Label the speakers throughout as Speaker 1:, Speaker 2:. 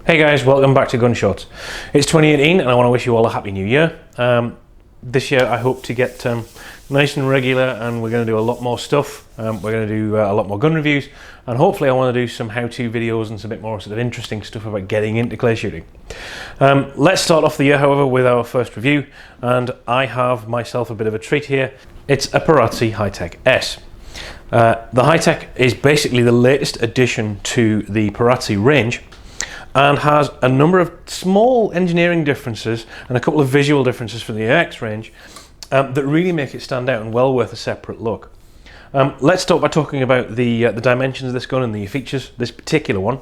Speaker 1: Hey guys, welcome back to Gunshots. It's 2018 and I want to wish you all a happy new year. This year I hope to get nice and regular, and we're going to do a lot more stuff. We're going to do a lot more gun reviews, and hopefully I want to do some how-to videos and some bit more sort of interesting stuff about getting into clay shooting. Let's start off the year, however, with our first review, and I have myself a bit of a treat here. It's a Perazzi Hi-Tech S. The Hi-Tech is basically the latest addition to the Perazzi range, and has a number of small engineering differences and a couple of visual differences from the AX range that really make it stand out and well worth a separate look. Let's start by talking about the dimensions of this gun and the features, this particular one.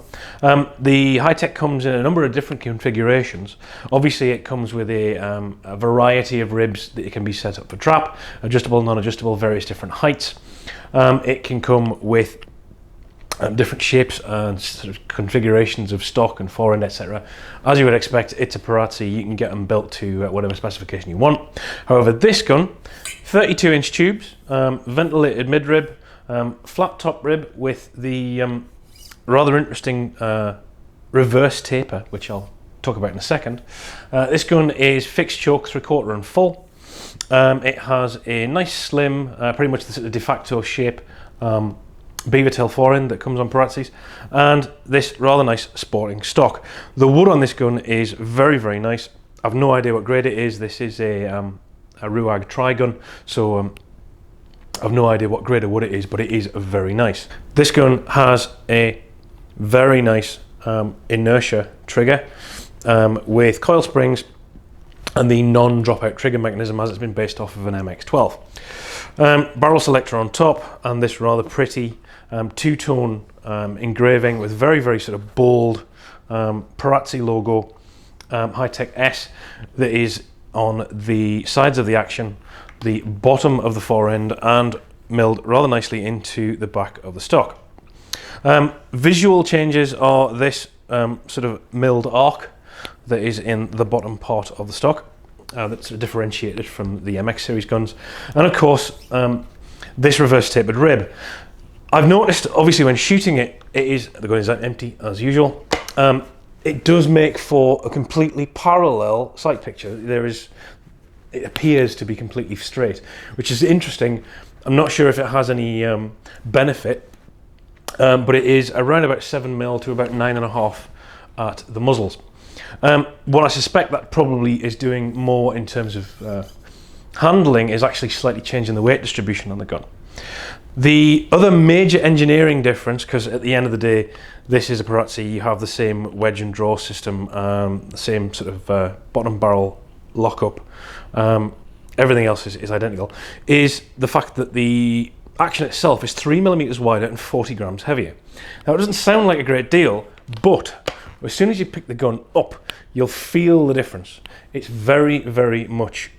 Speaker 1: The Hi-Tech comes in a number of different configurations. Obviously it comes with a variety of ribs that it can be set up for trap, adjustable, non-adjustable, various different heights. It can come with different shapes and sort of configurations of stock and forend, etc. As you would expect, it's a Perazzi. You can get them built to whatever specification you want. However, this gun, 32-inch tubes, ventilated mid-rib, flat top rib with the rather interesting reverse taper, which I'll talk about in a second. This gun is fixed choke 3/4 and full. It has a nice slim, pretty much the sort of de facto shape beaver tail forend that comes on Perazzis, and this rather nice sporting stock. The wood on this gun is very, very nice. I've no idea what grade it is. This is a Ruag tri-gun, so I've no idea what grade of wood it is, but it is very nice. This gun has a very nice inertia trigger with coil springs and the non-dropout trigger mechanism, as it's been based off of an MX-12. Barrel selector on top, and this rather pretty two-tone engraving with very, very sort of bold Perazzi logo, Hi-Tech S, that is on the sides of the action, the bottom of the forend, and milled rather nicely into the back of the stock. Visual changes are this sort of milled arc that is in the bottom part of the stock, that's sort of differentiated from the MX series guns, and of course this reverse tapered rib. I've noticed, obviously, when shooting it, the gun is empty as usual. It does make for a completely parallel sight picture. It appears to be completely straight, which is interesting. I'm not sure if it has any benefit, but it is around about 7mm to about 9.5 at the muzzles. What I suspect that probably is doing more in terms of handling is actually slightly changing the weight distribution on the gun. The other major engineering difference, because at the end of the day this is a Perazzi, you have the same wedge and draw system, the same sort of bottom barrel lockup, everything else is identical, is the fact that the action itself is 3mm wider and 40 grams heavier. Now it doesn't sound like a great deal, but as soon as you pick the gun up, you'll feel the difference. It's very, very much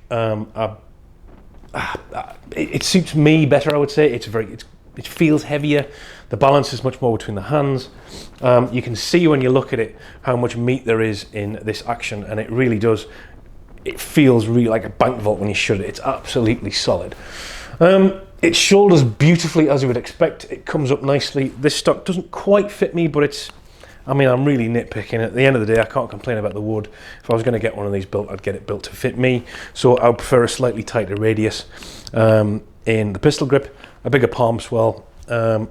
Speaker 1: it suits me better, I would say. It feels heavier. The balance is much more between the hands. You can see when you look at it how much meat there is in this action, and it really does. It feels really like a bank vault when you shoot it. It's absolutely solid. It shoulders beautifully, as you would expect. It comes up nicely. This stock doesn't quite fit me, but I'm really nitpicking. At the end of the day, I can't complain about the wood. If I was going to get one of these built, I'd get it built to fit me. So I would prefer a slightly tighter radius in the pistol grip, a bigger palm swell. But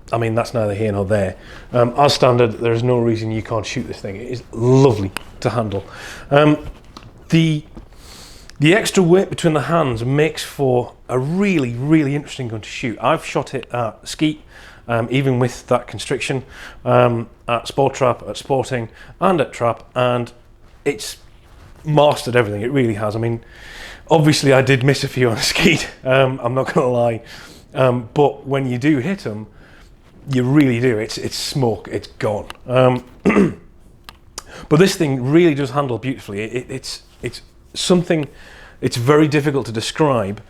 Speaker 1: that's neither here nor there. As standard, there's no reason you can't shoot this thing. It is lovely to handle. The extra weight between the hands makes for a really, really interesting gun to shoot. I've shot it at skeet, even with that constriction, at sport trap, at sporting, and at trap, and it's mastered everything. It really has. Obviously I did miss a few on skeet, I'm not gonna lie, but when you do hit them, you really do. It's smoke, it's gone. But this thing really does handle beautifully. It's something, it's very difficult to describe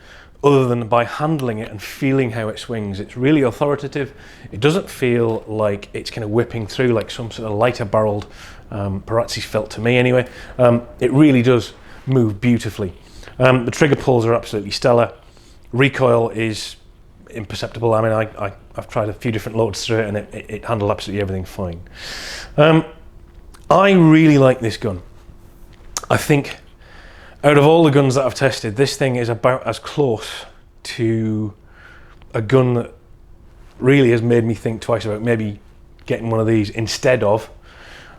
Speaker 1: other than by handling it and feeling how it swings. It's really authoritative. It doesn't feel like it's kind of whipping through like some sort of lighter barreled Perazzi's felt to me anyway. It really does move beautifully. The trigger pulls are absolutely stellar. Recoil is imperceptible. I mean, I've tried a few different loads through it, and it handled absolutely everything fine. I really like this gun. I think out of all the guns that I've tested, this thing is about as close to a gun that really has made me think twice about maybe getting one of these instead of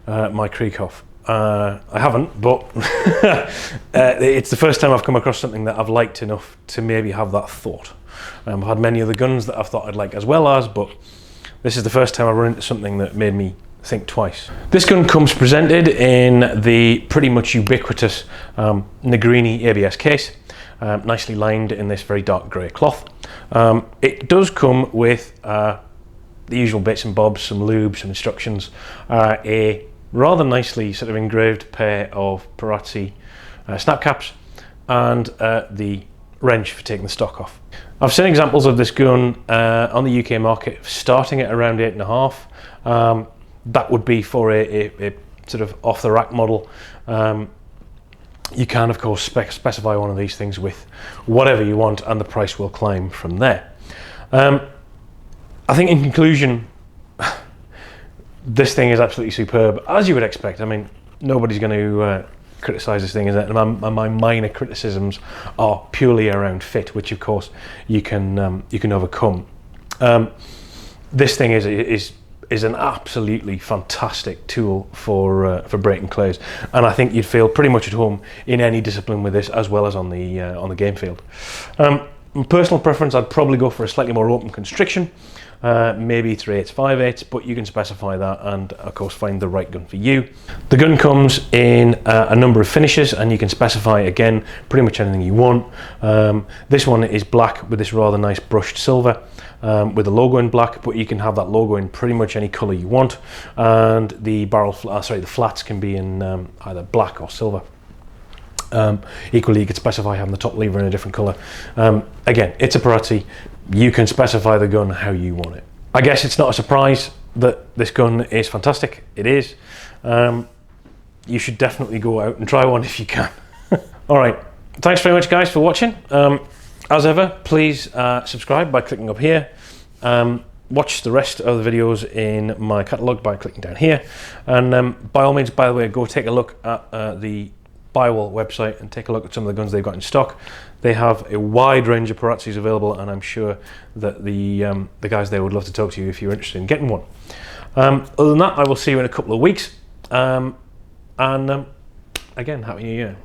Speaker 1: my Krieghoff. I haven't, but it's the first time I've come across something that I've liked enough to maybe have that thought. I've had many other guns that I've thought I'd like as well as, but this is the first time I've run into something that made me think twice. This gun comes presented in the pretty much ubiquitous Negrini ABS case, nicely lined in this very dark grey cloth. It does come with the usual bits and bobs, some lube, some instructions, a rather nicely sort of engraved pair of Perazzi snap caps, and the wrench for taking the stock off. I've seen examples of this gun on the UK market starting at around 8.5. That would be for a sort of off the rack model. You can of course specify one of these things with whatever you want, and the price will climb from there. I think in conclusion, this thing is absolutely superb, as you would expect. I mean, nobody's going to criticise this thing, is it? And my minor criticisms are purely around fit, which of course you can overcome. This thing is an absolutely fantastic tool for breaking clays, and I think you'd feel pretty much at home in any discipline with this, as well as on the game field. My personal preference, I'd probably go for a slightly more open constriction, maybe 3/8, 5/8, but you can specify that and of course find the right gun for you. The gun comes in a number of finishes, and you can specify again pretty much anything you want. This one is black with this rather nice brushed silver, with the logo in black, but you can have that logo in pretty much any color you want, and the the flats can be in either black or silver. Equally, you could specify having the top lever in a different color. Again, it's a Perazzi. You can specify the gun how you want it. I guess it's not a surprise that this gun is fantastic. It is. You should definitely go out and try one if you can. All right. Thanks very much, guys, for watching. As ever, please subscribe by clicking up here. Watch the rest of the videos in my catalogue by clicking down here. And by all means, by the way, go take a look at the Bywell website and take a look at some of the guns they've got in stock. They have a wide range of Perazzis available, and I'm sure that the guys there would love to talk to you if you're interested in getting one. Other than that, I will see you in a couple of weeks. Again, Happy New Year.